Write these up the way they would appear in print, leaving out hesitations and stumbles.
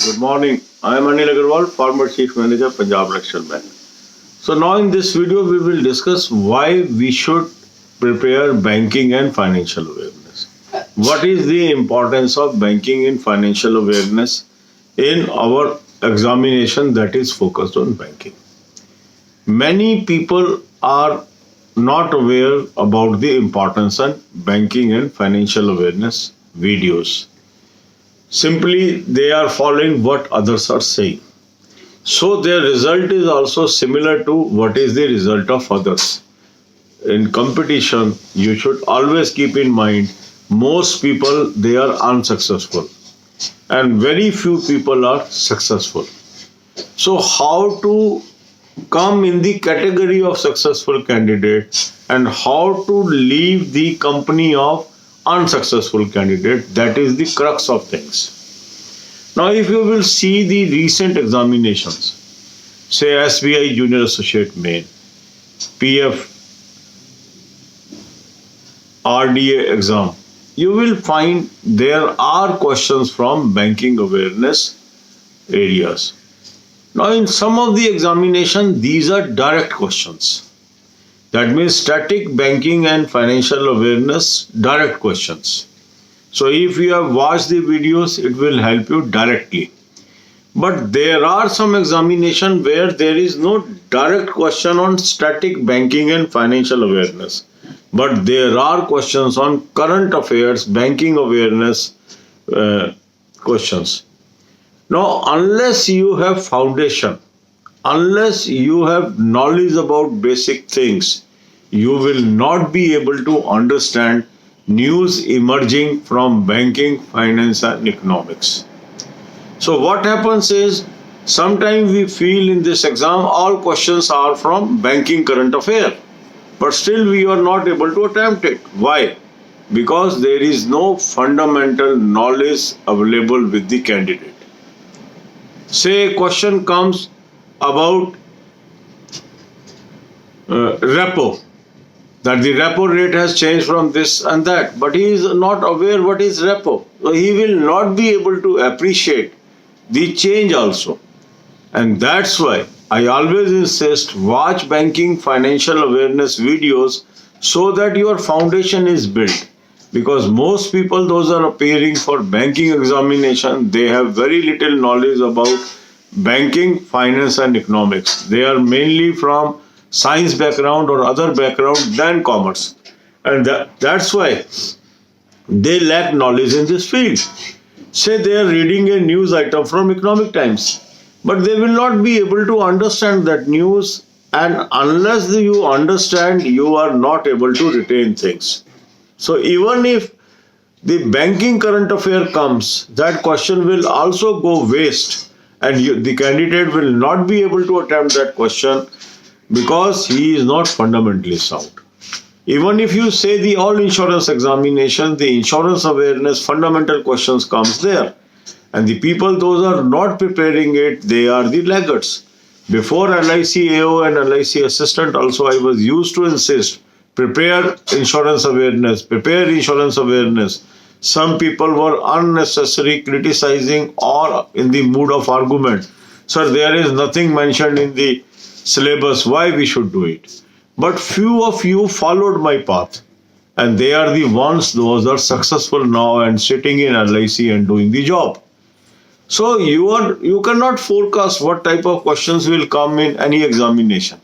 Good morning. I am Anil Agarwal, former Chief Manager, Punjab National Bank. So now in this video, we will discuss why we should prepare banking and financial awareness. What is the importance of banking and financial awareness in our examination that is focused on banking? Many people are not aware about the importance of banking and financial awareness videos. Simply, they are following what others are saying. So, their result is also similar to what is the result of others. In competition, you should always keep in mind most people they are unsuccessful and very few people are successful. So, how to come in the category of successful candidate and how to leave the company of unsuccessful candidate, that is the crux of things. Now, if you will see the recent examinations, say SBI Junior Associate Main, PF, RDA exam, you will find there are questions from banking awareness areas. Now, in some of the examination, these are direct questions. That means static banking and financial awareness direct questions. So if you have watched the videos, it will help you directly. But there are some examination where there is no direct question on static banking and financial awareness. But there are questions on current affairs, banking awareness questions. Now, unless you have foundation, unless you have knowledge about basic things, you will not be able to understand news emerging from banking, finance and economics. So what happens is, sometimes we feel in this exam all questions are from banking current affair, but still we are not able to attempt it. Why? Because there is no fundamental knowledge available with the candidate. Say a question comes about repo, that the repo rate has changed from this and that, but he is not aware what is repo. So he will not be able to appreciate the change also. And that's why I always insist, watch banking financial awareness videos so that your foundation is built. Because most people, those are appearing for banking examination, they have very little knowledge about banking, finance and economics. They are mainly from science background or other background than commerce. And that's why they lack knowledge in this field. Say they are reading a news item from Economic Times, but they will not be able to understand that news, and unless you understand, you are not able to retain things. So even if the banking current affair comes, that question will also go waste, and the candidate will not be able to attempt that question because he is not fundamentally sound. Even if you say the all insurance examination, the insurance awareness fundamental questions comes there. And the people, those are not preparing it, they are the laggards. Before LIC AO and LIC assistant also, I was used to insist, prepare insurance awareness, prepare insurance awareness. Some people were unnecessarily criticizing or in the mood of argument. Sir, there is nothing mentioned in the syllabus why we should do it. But few of you followed my path, and they are the ones, those are successful now and sitting in LIC and doing the job. So you cannot forecast what type of questions will come in any examination.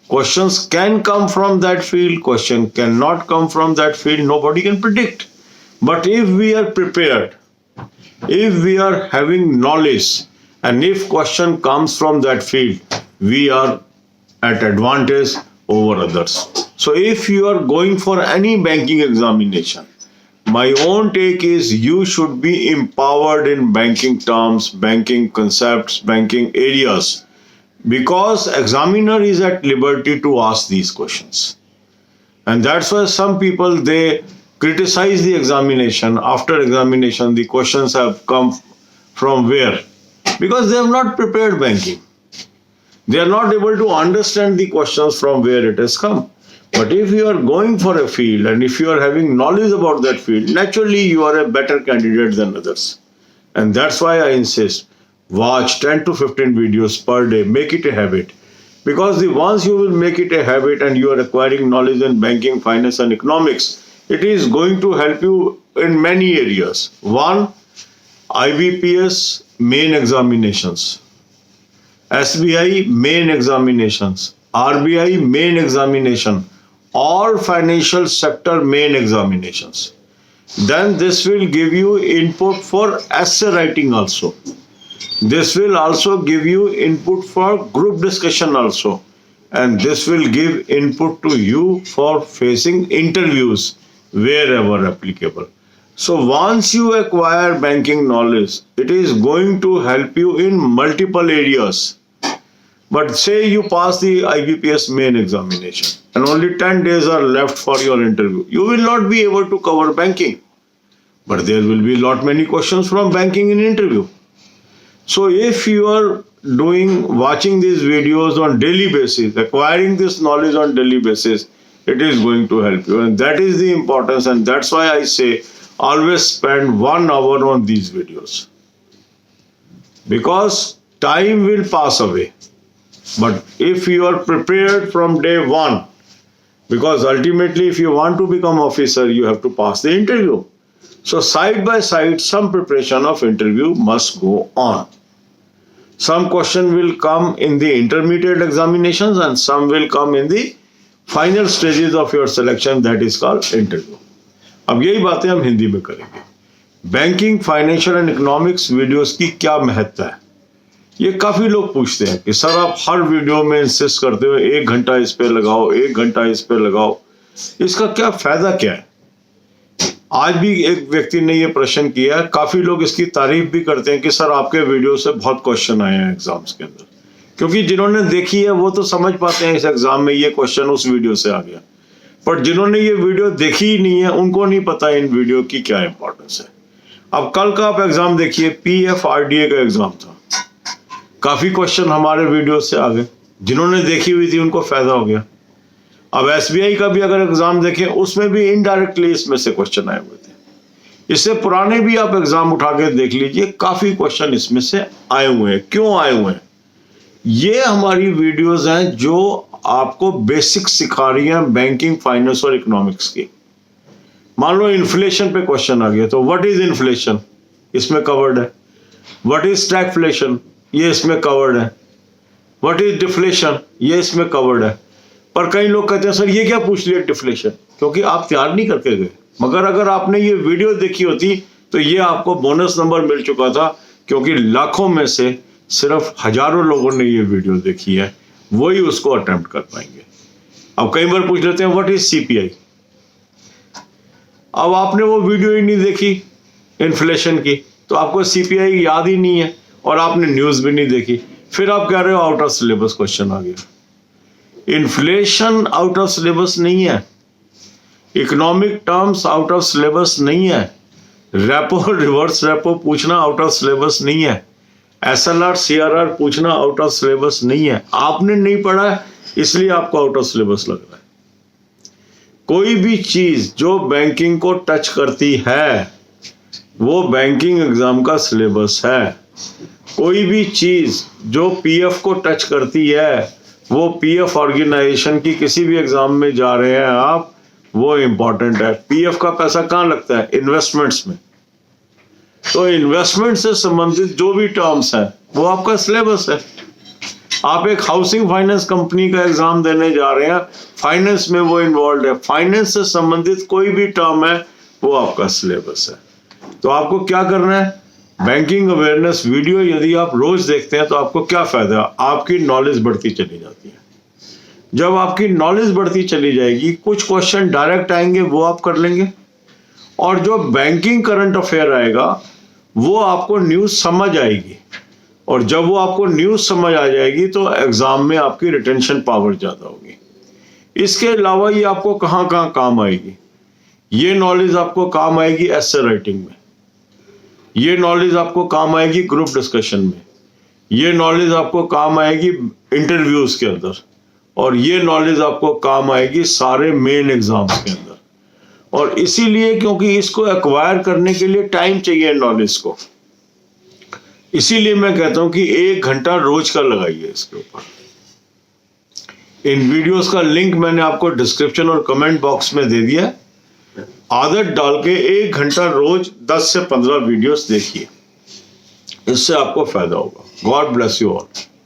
Questions can come from that field, question cannot come from that field, nobody can predict. But if we are prepared, if we are having knowledge, and if question comes from that field, we are at advantage over others. So if you are going for any banking examination, my own take is you should be empowered in banking terms, banking concepts, banking areas, because examiner is at liberty to ask these questions. And that's why some people, they criticize the examination. After examination, the questions have come from where? Because they have not prepared banking. They are not able to understand the questions from where it has come. But if you are going for a field and if you are having knowledge about that field, naturally you are a better candidate than others. And that's why I insist, watch 10 to 15 videos per day. Make it a habit. Because once you will make it a habit and you are acquiring knowledge in banking, finance and economics, it is going to help you in many areas. One, IBPS main examinations, SBI main examinations, RBI main examination, all financial sector main examinations. Then this will give you input for essay writing also. This will also give you input for group discussion also. And this will give input to you for facing interviews wherever applicable. So once you acquire banking knowledge, it is going to help you in multiple areas. But say you pass the IBPS main examination and only 10 days are left for your interview. You will not be able to cover banking. But there will be lot many questions from banking in interview. So if you are watching these videos on daily basis, acquiring this knowledge on daily basis, it is going to help you. And that is the importance, and that's why I say always spend 1 hour on these videos. Because time will pass away. But if you are prepared from day one, because ultimately if you want to become officer, you have to pass the interview. So side by side, some preparation of interview must go on. Some question will come in the intermediate examinations and some will come in the final stages of your selection, that is called interview. अब यही बातें हम हिंदी में करेंगे. Banking, financial and economics videos की क्या महत्ता है, ये काफी लोग पूछते हैं कि सर आप हर वीडियो में इंसिस्ट करते हो 1 घंटा इस पे लगाओ, 1 घंटा इस पे लगाओ, इसका क्या फायदा क्या है. आज भी एक व्यक्ति ने ये प्रश्न किया है. काफी लोग इसकी तारीफ भी करते हैं कि सर आपके वीडियो से बहुत क्वेश्चन आए हैं एग्जाम्स के अंदर, क्योंकि जिन्होंने देखी है वो तो समझ पाते हैं इस एग्जाम में ये क्वेश्चन उस वीडियो से आ गया. पर जिन्होंने ये वीडियो देखी ही नहीं है उनको नहीं पता इन वीडियो की क्या इंपॉर्टेंस है. अब कल का आप एग्जाम देखिए, PFRDA का एग्जाम था. काफी क्वेश्चन हमारे वीडियो से आ गए. जिन्होंने देखी हुई थी उनको फायदा हो गया. अब SBI का भी अगर एग्जाम देखें, उसमें भी इनडायरेक्टली इसमें से क्वेश्चन आए हुए थे. इससे पुराने भी आप एग्जाम उठा के देख लीजिए, काफी क्वेश्चन इसमें से आए हुए हैं. क्यों आए हुए हैं? ये हमारी वीडियोस हैं जो आपको बेसिक सिखा रही हैं बैंकिंग, फाइनेंस और इकोनॉमिक्स की. मान लो इन्फ्लेशन पे क्वेश्चन आ गया, तो व्हाट इज इन्फ्लेशन, इसमें कवर्ड है. व्हाट इज स्टैगफ्लेशन, ये इसमें कवर्ड है. व्हाट इज डिफ्लेशन, ये इसमें कवर्ड है. पर कई लोग कहते हैं सर ये क्या पूछ लिया डिफ्लेशन, क्योंकि आप तैयार नहीं करके गए. मगर अगर आपने ये वीडियो देखी होती तो ये आपको बोनस नंबर मिल चुका था, क्योंकि लाखों में से सिर्फ हजारों लोगों ने ये वीडियो देखी है, वही उसको अटेम्प्ट कर पाएंगे. अब कई बार पूछ लेते हैं व्हाट इज CPI. अब आपने वो वीडियो ही नहीं देखी इन्फ्लेशन की, तो आपको CPI याद ही नहीं है और आपने न्यूज भी नहीं देखी. फिर आप कह रहे हो आउट ऑफ सिलेबस क्वेश्चन आ गया. इन्फ्लेशन आउट ऑफ सिलेबस नहीं है. Economic terms out of syllabus नहीं है. रेपो, रिवर्स रेपो पूछना आउट ऑफ सिलेबस नहीं है. SLR, CRR पूछना आउट ऑफ सिलेबस नहीं है. आपने नहीं पढ़ा है इसलिए आपको आउट ऑफ सिलेबस लग रहा है. कोई भी चीज जो बैंकिंग को टच करती है वो बैंकिंग एग्जाम का सिलेबस है. कोई भी चीज जो PF को टच करती है, वो PF ऑर्गेनाइजेशन की किसी भी एग्जाम में जा रहे हैं आप, वो इंपॉर्टेंट है. PF का पैसा कहाँ लगता है? इन्वेस्टमेंट्स में. तो इन्वेस्टमेंट से संबंधित जो भी टर्म्स हैं वो आपका सिलेबस है. आप एक हाउसिंग फाइनेंस कंपनी का एग्जाम देने जा रहे हैं, फाइनेंस में वो इन्वॉल्व है. फाइनेंस से संबंधित कोई भी टर्म है वो आपका सिलेबस है. तो आपको क्या करना है? बैंकिंग अवेयरनेस वीडियो यदि आप रोज देखते हैं तो आपको क्या फायदा? आपकी नॉलेज बढ़ती चली जाती है. जब आपकी नॉलेज बढ़ती चली जाएगी, कुछ क्वेश्चन डायरेक्ट आएंगे वो आप कर लेंगे, और जो बैंकिंग करंट अफेयर आएगा वो आपको न्यूज समझ आएगी. और जब वो आपको न्यूज समझ आ जाएगी तो एग्जाम में आपकी रिटेंशन पावर ज्यादा होगी. इसके अलावा ये आपको कहाँ कहाँ काम आएगी? ये नॉलेज आपको काम आएगी एसे राइटिंग में. ये नॉलेज आपको काम आएगी ग्रुप डिस्कशन में. ये नॉलेज आपको काम आएगी इंटरव्यूज के अंदर. और ये नॉलेज आपको काम आएगी सारे मेन एग्जाम्स के अंदर. और इसीलिए क्योंकि इसको एक्वायर करने के लिए टाइम चाहिए नॉलेज को. इसीलिए मैं कहता हूं कि 1 घंटा रोज का लगाइए इसके ऊपर। इन वीडियोस का लिंक मैंने आपको डिस्क्रिप्शन और कमेंट बॉक्स में दे दिया। आदत डाल के 1 घंटा रोज 10 से 15 वीडियोस देखिए, इससे आपको फायदा होगा। God bless you all.